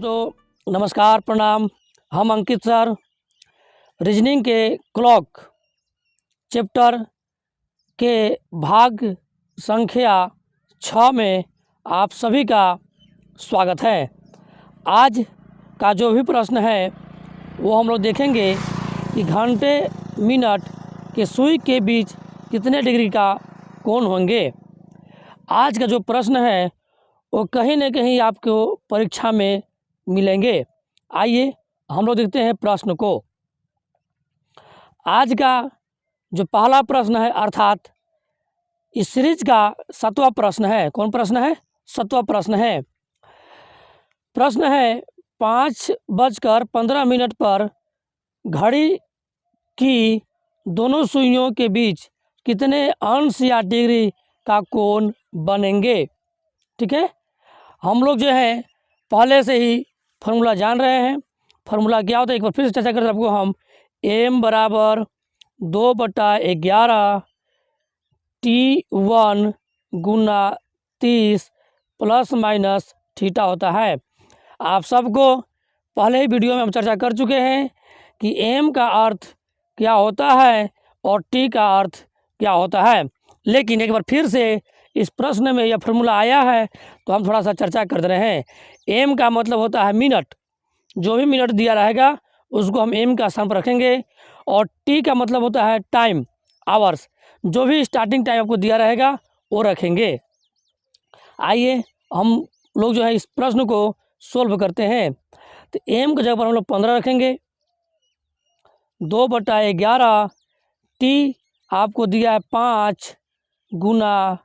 दोस्तों नमस्कार प्रणाम। हम अंकित सर रीजनिंग के क्लॉक चैप्टर के भाग संख्या 6 में आप सभी का स्वागत है। आज का जो भी प्रश्न है वो हम लोग देखेंगे कि घंटे मिनट के सुई के बीच कितने डिग्री का कोण होंगे। आज का जो प्रश्न है वो कहीं न कहीं आपको परीक्षा में मिलेंगे। आइए हम लोग देखते हैं प्रश्न को। आज का जो पहला प्रश्न है अर्थात इस सीरीज का 7वां प्रश्न है। कौन प्रश्न है? 7वां प्रश्न है। प्रश्न है 5:15 पर घड़ी की दोनों सुइयों के बीच कितने अंश या डिग्री का कोण बनेंगे। ठीक है, हम लोग जो है पहले से ही फार्मूला जान रहे हैं। फार्मूला क्या होता है एक बार फिर से चर्चा करते हैं आपको हम। m बराबर 2/11 T1 गुना 30 प्लस माइनस थीटा होता है। आप सबको पहले ही वीडियो में हम चर्चा कर चुके हैं कि m का अर्थ क्या होता है और t का अर्थ क्या होता है, लेकिन एक बार फिर से इस प्रश्न में यह फार्मूला आया है तो हम थोड़ा सा चर्चा कर रहे हैं। m का मतलब होता है मिनट, जो भी मिनट दिया रहेगा उसको हम m का स्थान पर रखेंगे, और t का मतलब होता है टाइम, आवर्स, जो भी स्टार्टिंग टाइम आपको दिया रहेगा वो रखेंगे। आइए हम लोग जो है इस प्रश्न को सोल्व करते हैं। तो m की जगह पर हम लोग 15 रखेंगे। 2/11 t आपको दिया है 5 गुना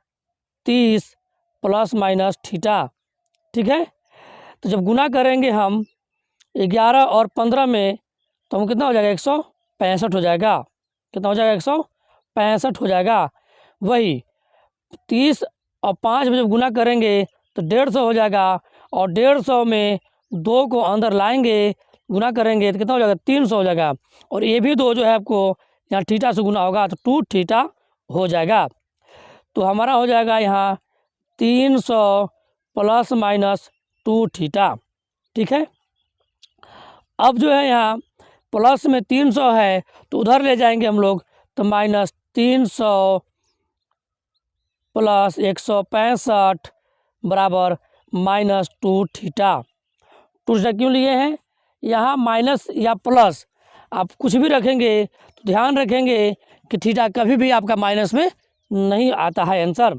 30 प्लस माइनस थीटा। ठीक है, तो जब गुना करेंगे हम 11 और 15 में तो हम कितना हो जाएगा 165 हो जाएगा। कितना हो जाएगा 165 हो जाएगा। वही 30 और 5 में जब गुना करेंगे तो 150 हो जाएगा, और 150 में 2 को अंदर लाएंगे गुना करेंगे तो कितना हो जाएगा 300 हो जाएगा, और ये भी 2 जो है आपको यहाँ थीटा से गुना होगा तो 2 थीटा हो जाएगा। तो हमारा हो जाएगा यहाँ 300 प्लस माइनस 2 थीटा। ठीक है, अब जो है यहाँ प्लस में 300 है तो उधर ले जाएंगे हम लोग तो माइनस 300 प्लस 165 बराबर माइनस 2 थीटा। 2 थीटा क्यों लिए हैं? यहाँ माइनस या प्लस आप कुछ भी रखेंगे तो ध्यान रखेंगे कि थीटा कभी भी आपका माइनस में नहीं आता है आंसर।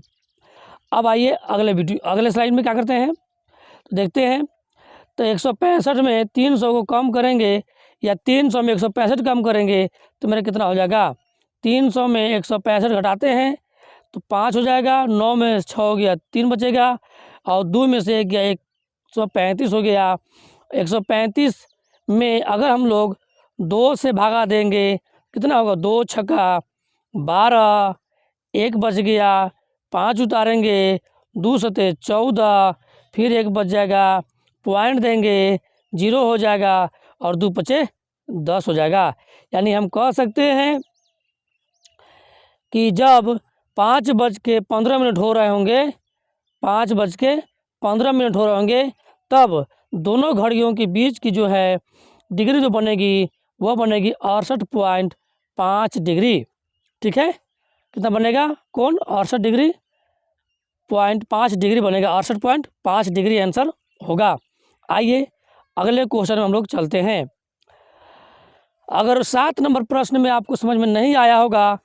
अब आइए अगले स्लाइड में क्या करते हैं तो देखते हैं। तो 165 में 300 को कम करेंगे या 300 में 165 कम करेंगे तो मेरा कितना हो जाएगा। 300 में 165 घटाते हैं तो 5 हो जाएगा। 9 में 6 हो गया, 3 बचेगा, और 2 में से 1 गया, 135 हो गया। 135 में अगर हम लोग 2 से भागा देंगे कितना होगा, 2 छक्का 12, 1 बच गया, 5 उतारेंगे, 2 सते 14, फिर 1 बच जाएगा, पॉइंट देंगे 0 हो जाएगा, और 2 पचे 10 हो जाएगा। यानी हम कह सकते हैं कि जब 5:15 हो रहे होंगे, 5:15 हो रहे होंगे, तब दोनों घड़ियों के बीच की जो है डिग्री जो बनेगी वह बनेगी 68.5 डिग्री। ठीक है, कितना बनेगा कौन 68 डिग्री पॉइंट 5 डिग्री बनेगा। 68.5 डिग्री आंसर होगा। आइए अगले क्वेश्चन में हम लोग चलते हैं। अगर 7 नंबर प्रश्न में आपको समझ में नहीं आया होगा,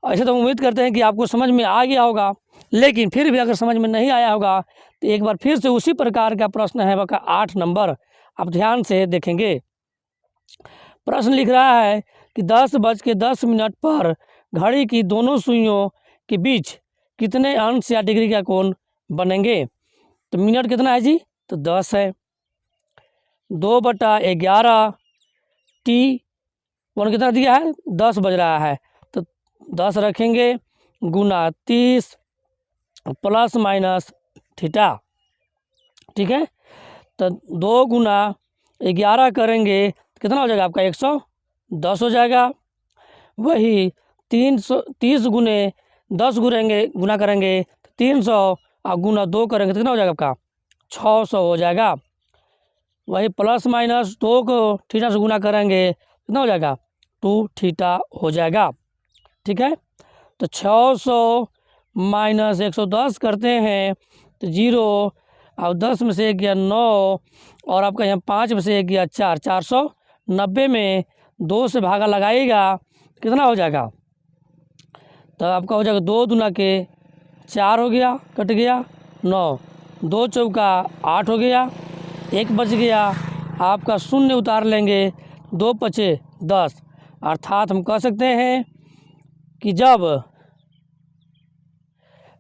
ऐसे तो उम्मीद करते हैं कि आपको समझ में आ गया होगा, लेकिन फिर भी अगर समझ में नहीं आया होगा तो एक बार फिर से उसी प्रकार का प्रश्न है वह 8 नंबर, आप ध्यान से देखेंगे। प्रश्न लिख रहा है कि 10:10 पर घड़ी की दोनों सुइयों के बीच कितने अंश या डिग्री का कोण बनेंगे। तो मिनट कितना है जी, तो 10 है। 2/11 T1 कितना दिया है, 10 बज रहा है, तो 10 रखेंगे गुना 30 प्लस माइनस थीटा। ठीक है, तो 2 गुना 11 करेंगे कितना हो जाएगा आपका 110 हो जाएगा। वही 30 गुने 10 गुना करेंगे 300, और गुना 2 करेंगे तो कितना हो जाएगा आपका 600 हो जाएगा। वही प्लस माइनस 2 को थीटा से गुना करेंगे कितना हो जाएगा 2 थीटा हो जाएगा। ठीक है, तो 600 माइनस 110 करते हैं तो 0, अब 10 में से 1 गया 9 और आपका यहाँ 5 में से 1 गया 4, 490 में 2 से भागा लगाइएगा कितना हो जाएगा, तो आपका हो जाएगा 2 दूना के 4 हो गया, कट गया 9, 2 चौका 8 हो गया, 1 बच गया, आपका शून्य उतार लेंगे, 2 पचे 10, अर्थात हम कह सकते हैं कि जब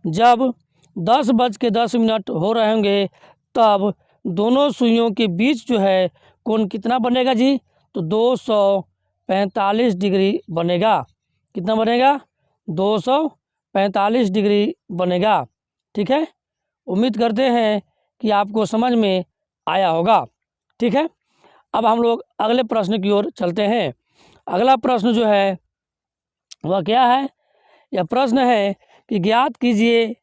10:10 हो रहे होंगे तब दोनों सुइयों के बीच जो है कोण कितना बनेगा जी, तो 245 डिग्री बनेगा। कितना बनेगा 245 डिग्री बनेगा। ठीक है, उम्मीद करते हैं कि आपको समझ में आया होगा। ठीक है, अब हम लोग अगले प्रश्न की ओर चलते हैं। अगला प्रश्न जो है वह क्या है, यह प्रश्न है कि ज्ञात कीजिए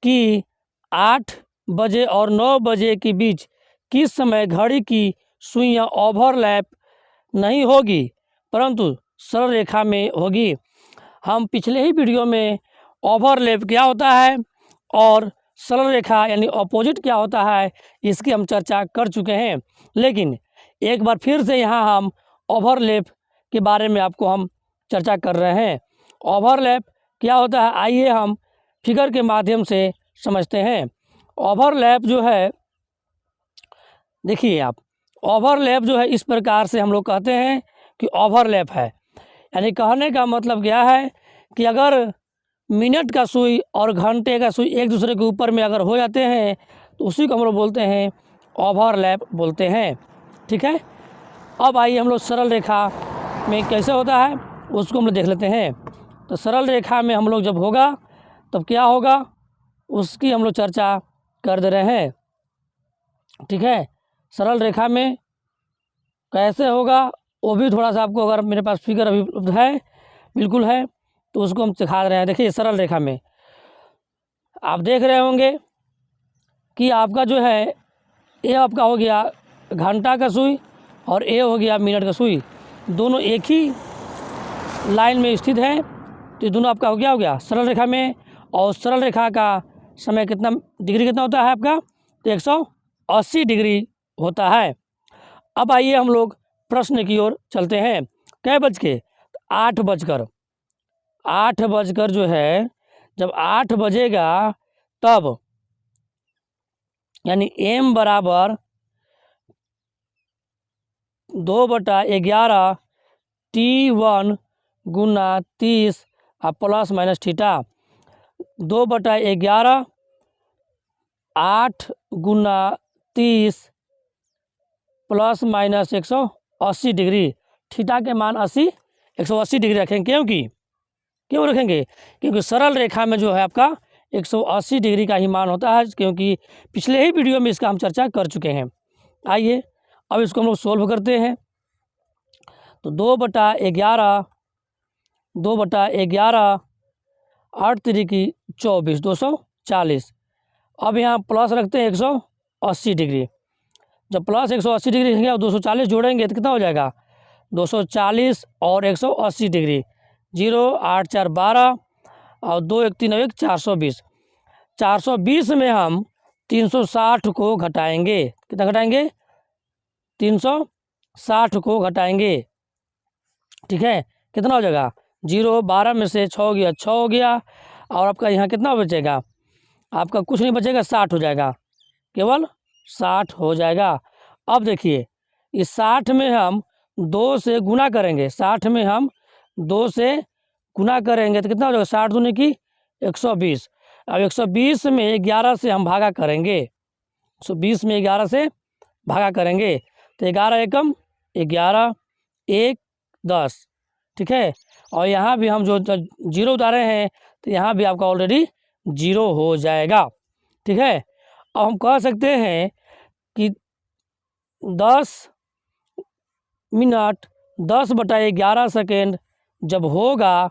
कि 8 बजे और 9 बजे के बीच किस समय घड़ी की सुइयां ओवरलैप नहीं होगी परंतु सरल रेखा में होगी। हम पिछले ही वीडियो में ओवरलैप क्या होता है और सरल रेखा यानी अपोजिट क्या होता है इसकी हम चर्चा कर चुके हैं, लेकिन एक बार फिर से यहाँ हम ओवरलैप के बारे में आपको हम चर्चा कर रहे हैं। ओवरलैप क्या होता है आइए हम फिगर के माध्यम से समझते हैं। ओवरलैप जो है, देखिए आप, ओवरलैप जो है इस प्रकार से हम लोग कहते हैं कि ओवरलैप है, यानी कहने का मतलब क्या है कि अगर मिनट का सुई और घंटे का सुई एक दूसरे के ऊपर में अगर हो जाते हैं तो उसी को हम लोग बोलते हैं ओवरलैप बोलते हैं। ठीक है, अब आइए हम लोग सरल रेखा में कैसे होता है उसको हम लोग देख लेते हैं। तो सरल रेखा में हम लोग जब होगा तब क्या होगा उसकी हम लोग चर्चा कर दे रहे हैं। ठीक है, सरल रेखा में कैसे होगा वो भी थोड़ा सा आपको, अगर मेरे पास फिगर अभी उपलब्ध है बिल्कुल है तो उसको हम सिखा रहे हैं। देखिए सरल रेखा में आप देख रहे होंगे कि आपका जो है ये आपका हो गया घंटा का सुई और ये हो गया मिनट का सुई, दोनों एक ही लाइन में स्थित है, तो दोनों आपका हो गया सरल रेखा में। और सरल रेखा का समय कितना डिग्री कितना होता है आपका, तो 180 डिग्री होता है। अब आइए हम लोग प्रश्न की ओर चलते हैं। कै बज के, 8 बजकर जो है जब 8 बजेगा तब यानी m बराबर 2/11 T1 गुना 30 प्लस माइनस थीटा, 2/11 8 गुना 30 प्लस माइनस 180 डिग्री, थीटा के मान 180 डिग्री रखेंगे। क्यों रखेंगे, क्योंकि सरल रेखा में जो है आपका 180 डिग्री का ही मान होता है, क्योंकि पिछले ही वीडियो में इसका हम चर्चा कर चुके हैं। आइए अब इसको हम लोग सोल्व करते हैं। तो 2/11 8 तिरिकी 24 240, अब यहाँ प्लस रखते हैं 180 डिग्री, जब प्लस 180 डिग्री रहेंगे और 240 जोड़ेंगे तो कितना हो जाएगा 240 और 180 डिग्री, 0 8 4 12 और 2 1 3 1 420, 420 में हम 360 को घटाएंगे। कितना घटाएंगे 360 को घटाएंगे। ठीक है, कितना हो जाएगा 0 12 में से 6 गया 6 हो गया, और आपका यहाँ कितना बचेगा, आपका कुछ नहीं बचेगा 60 हो जाएगा, केवल 60 हो जाएगा। अब देखिए इस 60 में हम 2 से गुना करेंगे, 60 में हम 2 से गुना करेंगे तो कितना हो जाएगा 60 दूनी की 120। अब 120 में 11 से हम भागा करेंगे, 120 में 11 से भागा करेंगे तो 11 एकम 11 1 10। ठीक है, और यहाँ भी हम जो 0 उतारे हैं तो यहाँ भी आपका ऑलरेडी 0 हो जाएगा। ठीक है, अब हम कह सकते हैं कि 10 मिनट 10/11 सेकेंड जब होगा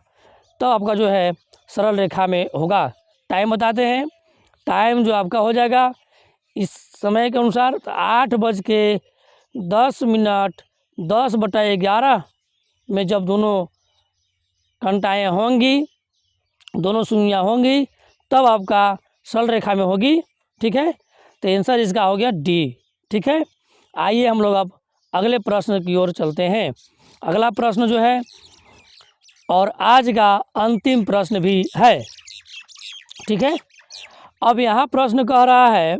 तो आपका जो है सरल रेखा में होगा। टाइम बताते हैं, टाइम जो आपका हो जाएगा इस समय के अनुसार 8 बज के 10 मिनट 10/11 में जब दोनों घंटाएँ होंगी, दोनों सुइयाँ होंगी, तब आपका सरल रेखा में होगी। ठीक है, तो आंसर इसका हो गया डी। ठीक है, आइए हम लोग अब अगले प्रश्न की ओर चलते हैं। अगला प्रश्न जो है और आज का अंतिम प्रश्न भी है। ठीक है, अब यहाँ प्रश्न कह रहा है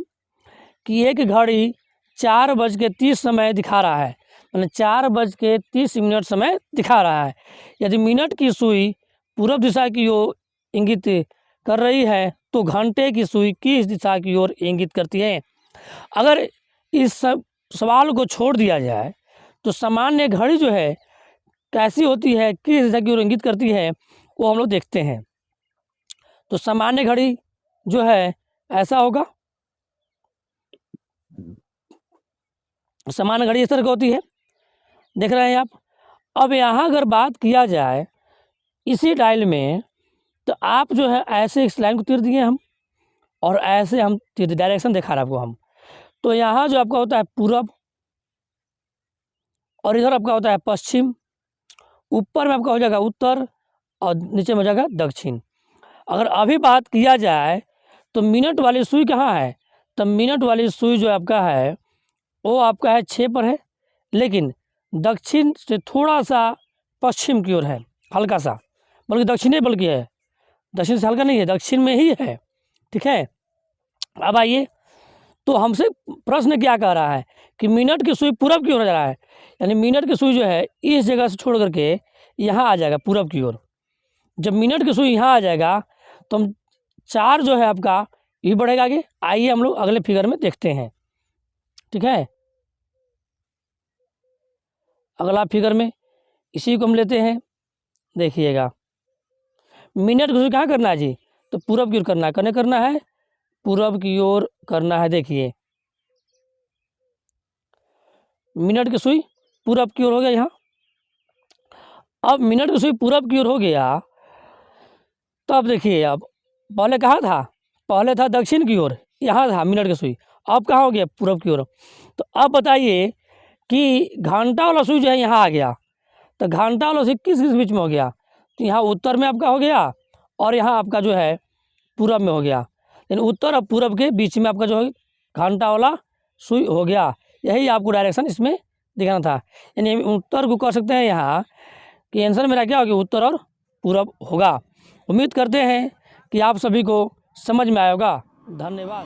कि एक घड़ी 4:30 समय दिखा रहा है, मतलब 4:30 समय दिखा रहा है। यदि मिनट की सुई पूर्व दिशा की ओर इंगित कर रही है तो घंटे की सुई किस दिशा की ओर इंगित करती है। अगर इस सवाल को छोड़ दिया जाए तो सामान्य घड़ी जो है कैसी होती है, किस दिशा की ओर इंगित करती है, वो हम लोग देखते हैं। तो सामान्य घड़ी जो है ऐसा होगा, सामान्य घड़ी इस तरह की होती है, देख रहे हैं आप। अब यहाँ अगर बात किया जाए इसी डायल में, तो आप जो है ऐसे इस लाइन को तीर दिए हम, और ऐसे हम तीर डायरेक्शन दिखा रहे हैं आपको हम। तो यहाँ जो आपका होता है पूरब, और इधर आपका होता है पश्चिम, ऊपर में आपका हो जाएगा उत्तर, और नीचे में हो जाएगा दक्षिण। अगर अभी बात किया जाए तो मिनट वाली सुई कहाँ है, तो मिनट वाली सुई जो आपका है वो आपका है 6 पर है, लेकिन दक्षिण से थोड़ा सा पश्चिम की ओर है, हल्का सा, बल्कि दक्षिण ही बल्कि है, दक्षिण से हल्का नहीं है, दक्षिण में ही है। ठीक है, अब आइए, तो हमसे प्रश्न क्या कह रहा है कि मिनट की सुई पूरब की ओर जा रहा है, यानी मिनट की सुई जो है इस जगह से छोड़ करके यहाँ आ जाएगा पूरब की ओर। जब मिनट की सुई यहाँ आ जाएगा तो हम 4 जो है आपका ये बढ़ेगा आगे। आइए हम लोग अगले फिगर में देखते हैं। ठीक है, अगला फिगर में इसी को हम लेते हैं, देखिएगा। मिनट की सुई कहाँ करना है जी, तो पूरब की ओर करना है, कने करना है, पूरब की ओर करना है। देखिए मिनट की सुई पूरब की ओर हो गया यहाँ। अब मिनट की सुई पूरब की ओर हो गया, तो अब देखिए, अब पहले कहाँ था, पहले था दक्षिण की ओर, यहाँ था मिनट की सुई, अब कहाँ हो गया, पूरब की ओर। तो अब बताइए कि घंटा वाला सुई जो है यहाँ आ गया, तो घंटा वाला सुई किस किस बीच में हो गया, तो यहाँ उत्तर में आपका हो गया, और यहाँ आपका जो है पूरब में हो गया, यानी उत्तर और पूरब के बीच में आपका जो है घंटा वाला सुई हो गया। यही आपको डायरेक्शन इसमें दिखाना था, यानी हम उत्तर को कह सकते हैं यहाँ कि आंसर मेरा क्या होगा, उत्तर और पूरब होगा। उम्मीद करते हैं कि आप सभी को समझ में आया होगा। धन्यवाद।